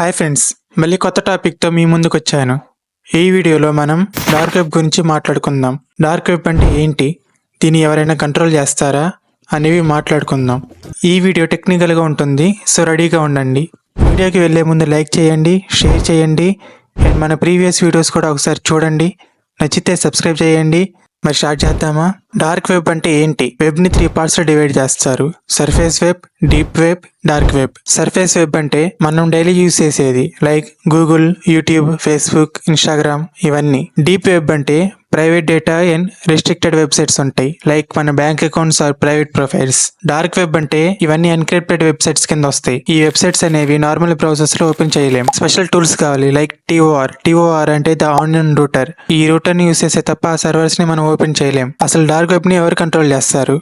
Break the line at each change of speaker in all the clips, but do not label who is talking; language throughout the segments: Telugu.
హాయ్ ఫ్రెండ్స్, మళ్ళీ కొత్త టాపిక్తో మీ ముందుకు వచ్చాను. ఈ వీడియోలో మనం డార్క్ వెబ్ గురించి మాట్లాడుకుందాం. డార్క్ వెబ్ అంటే ఏంటి, దీన్ని ఎవరైనా కంట్రోల్ చేస్తారా అనేవి మాట్లాడుకుందాం. ఈ వీడియో టెక్నికల్గా ఉంటుంది, సో రెడీగా ఉండండి. వీడియోకి వెళ్ళే ముందు లైక్ చేయండి, షేర్ చేయండి అండ్ మన ప్రీవియస్ వీడియోస్ కూడా ఒకసారి చూడండి. నచ్చితే సబ్స్క్రైబ్ చేయండి. మరి స్టార్ట్ చేద్దామా? డార్క్ వెబ్ అంటే ఏంటి? వెబ్ని 3 పార్ట్స్లో డివైడ్ చేస్తారు: surface web, deep web, dark web. Surface web అంటే మనం డైలీ యూజ్ చేసేది, like Google, YouTube, Facebook, Instagram ఇవన్నీ. డీప్ వెబ్ అంటే private data and restricted websites ఉంటాయి, లైక్ మన bank accounts or private profiles. Dark web అంటే ఇవన్నీ ఎన్క్రిప్టెడ్ వెబ్సైట్స్ కింద వస్తాయి. ఈ వెబ్సైట్స్ అనేవి నార్మల్ బ్రౌజర్స్ లో ఓపెన్ చేయలేం. స్పెషల్ టూల్స్ కావాలి, లైక్ టిఓఆర్ అంటే ద ఆనియన్ రూటర్. ఈ రూటర్ ని యూస్ చేసే తప్ప ఆ సర్వర్స్ ని మనం ఓపెన్ చేయలేం. అసలు డార్క్ వెబ్ ని ఎవరు కంట్రోల్ చేస్తారు?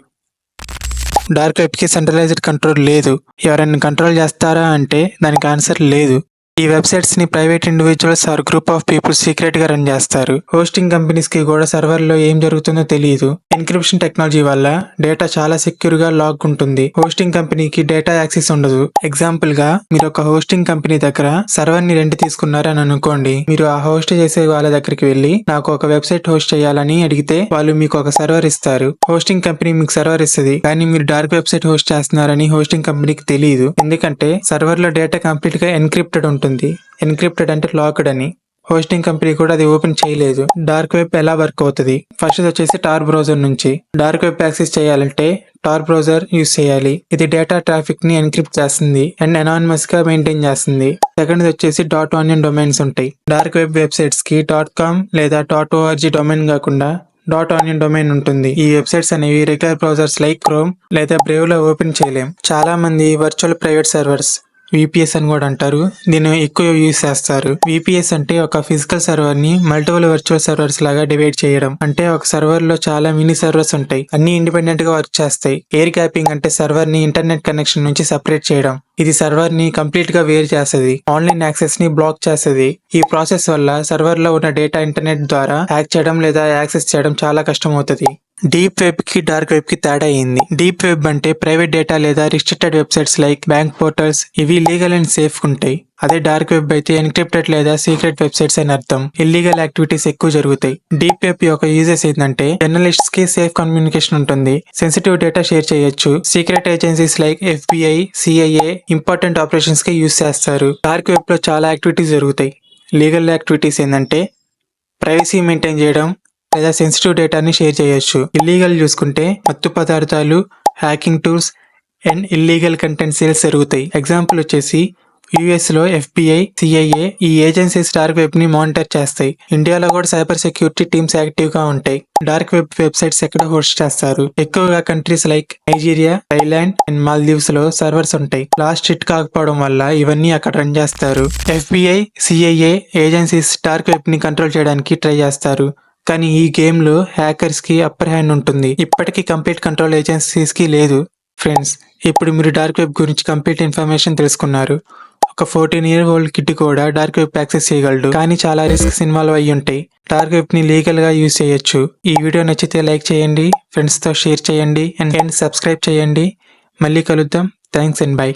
డార్క్ వెబ్ కి సెంట్రలైజ్డ్ కంట్రోల్ లేదు. ఎవరైనా కంట్రోల్ చేస్తారా అంటే దానికి ఆన్సర్ లేదు. ఈ వెబ్సైట్స్ ని private individuals or group of people secret గా రన్ చేస్తారు. హోస్టింగ్ కంపెనీస్ కి కూడా సర్వర్ లో ఏం జరుగుతుందో తెలియదు. ఎన్క్రిప్షన్ టెక్నాలజీ వల్ల డేటా చాలా సెక్యూర్ గా లాక్ ఉంటుంది. హోస్టింగ్ కంపెనీకి డేటా యాక్సెస్ ఉండదు. ఎగ్జాంపుల్ గా, మీరు ఒక హోస్టింగ్ కంపెనీ దగ్గర సర్వర్ ని రెంట్ తీసుకున్నారని అనుకోండి. మీరు ఆ హోస్ట్ చేసే వాళ్ళ దగ్గరికి వెళ్లి నాకు ఒక వెబ్సైట్ హోస్ట్ చేయాలని అడిగితే వాళ్ళు మీకు ఒక సర్వర్ ఇస్తారు. హోస్టింగ్ కంపెనీ మీకు సర్వర్ ఇస్తుంది, కానీ మీరు డార్క్ వెబ్సైట్ హోస్ట్ చేస్తున్నారని హోస్టింగ్ కంపెనీకి తెలియదు. ఎందుకంటే సర్వర్ లో డేటా కంప్లీట్ గా ఎన్క్రిప్టెడ్ ఉంటుంది. ఎన్క్రిప్టెడ్ అంటే లాక్డ్ అని. హోస్టింగ్ కంపెనీ కూడా అది ఓపెన్ చేయలేదు. డార్క్ వెబ్ ఎలా వర్క్ అవుతుంది? ఫస్ట్ వచ్చేసి టార్ బ్రౌజర్ నుంచి డార్క్ వెబ్ యాక్సెస్ చేయాలంటే టార్ బ్రౌజర్ యూస్ చేయాలి. ఇది డేటా ట్రాఫిక్ ని ఎన్క్రిప్ట్ చేస్తుంది అండ్ అనానిమస్ గా మెయింటైన్ చేస్తుంది. సెకండ్ వచ్చేసి .onion డొమైన్స్ ఉంటాయి. డార్క్ వెబ్ వెబ్సైట్స్ కి .com లేదా .org డొమైన్ కాకుండా .onion డొమైన్ ఉంటుంది. ఈ వెబ్సైట్స్ అనేవి రెగ్యులర్ బ్రౌజర్స్ లైక్ క్రోమ్ లేదా బ్రేవ్ లో ఓపెన్ చేయలేం. చాలా మంది వర్చువల్ ప్రైవేట్ సర్వర్స్, విపిఎస్ అని కూడా అంటారు, దీన్ని ఎక్కువ యూజ్ చేస్తారు. విపిఎస్ అంటే ఒక ఫిజికల్ సర్వర్ ని మల్టిపుల్ వర్చువల్ సర్వర్స్ లాగా డివైడ్ చేయడం. అంటే ఒక సర్వర్ లో చాలా మినీ సర్వర్స్ ఉంటాయి, అన్ని ఇండిపెండెంట్ గా వర్క్ చేస్తాయి. ఎయిర్ క్యాపింగ్ అంటే సర్వర్ ని ఇంటర్నెట్ కనెక్షన్ నుంచి సెపరేట్ చేయడం. ఇది సర్వర్ ని కంప్లీట్ గా వేరు చేస్తుంది, ఆన్లైన్ యాక్సెస్ ని బ్లాక్ చేస్తుంది. ఈ ప్రాసెస్ వల్ల సర్వర్ లో ఉన్న డేటా ఇంటర్నెట్ ద్వారా హ్యాక్ చేయడం లేదా యాక్సెస్ చేయడం చాలా కష్టం అవుతుంది. డీప్ వెబ్ కి డార్క్ వెబ్ కి తేడా అయింది. డీప్ వెబ్ అంటే ప్రైవేట్ డేటా లేదా restricted websites like bank portals, ఇవి లీగల్ అండ్ సేఫ్ ఉంటాయి. అదే డార్క్ వెబ్ అయితే ఎన్క్రిప్టెడ్ లేదా సీక్రెట్ వెబ్సైట్స్ అని అర్థం. ఇల్లీగల్ యాక్టివిటీస్ ఎక్కువ జరుగుతాయి. డీప్ వెబ్ యొక్క యూజెస్ ఏంటంటే, జర్నలిస్ట్స్ కి సేఫ్ కమ్యూనికేషన్ ఉంటుంది, సెన్సిటివ్ డేటా షేర్ చేయొచ్చు, secret agencies like FBI, CIA important operations కి యూజ్ చేస్తారు. డార్క్ వెబ్ లో చాలా యాక్టివిటీస్ జరుగుతాయి. లీగల్ యాక్టివిటీస్ ఏంటంటే ప్రైవసీ మెయింటైన్ చేయడం లేదా సెన్సిటివ్ డేటాని షేర్ చేయొచ్చు. ఇల్లీగల్ చూసుకుంటే మత్తు పదార్థాలు, hacking tools and illegal content sales జరుగుతాయి. ఎగ్జాంపుల్ వచ్చేసి US లో FBI, CIA ఈ ఏజెన్సీస్ డార్క్ వెబ్ ని మానిటర్ చేస్తాయి. ఇండియాలో కూడా సైబర్ సెక్యూరిటీ టీమ్స్ యాక్టివ్ గా ఉంటాయి. డార్క్ వెబ్ వెబ్సైట్స్ ఎక్కడ హోస్ట్ చేస్తారు? ఎక్కువగా countries like Nigeria, Thailand and Maldives లో సర్వర్స్ ఉంటాయి. లాస్ట్ హిట్ కాకపోవడం వల్ల ఇవన్నీ అక్కడ రన్ చేస్తారు. FBI, CIA agencies dark web ని కంట్రోల్ చేయడానికి ట్రై చేస్తారు, కానీ ఈ గేమ్ లో హ్యాకర్స్ కి అప్పర్ హ్యాండ్ ఉంటుంది. ఇప్పటికీ కంప్లీట్ కంట్రోల్ ఏజెన్సీస్ కి లేదు. ఫ్రెండ్స్, ఇప్పుడు మీరు డార్క్ వెబ్ గురించి కంప్లీట్ ఇన్ఫర్మేషన్ తెలుసుకున్నారు. ఒక 14-year-old కిడ్ కూడా డార్క్ వెబ్ యాక్సెస్ చేయగలడు, కానీ చాలా రిస్క్స్ ఇన్వాల్వ్ అయ్యి ఉంటాయి. డార్క్ వెబ్ ని లీగల్ గా యూజ్ చేయొచ్చు. ఈ వీడియో నచ్చితే లైక్ చేయండి, ఫ్రెండ్స్ తో షేర్ చేయండి అండ్ సబ్స్క్రైబ్ చేయండి. మళ్ళీ కలుద్దాం. Thanks and by.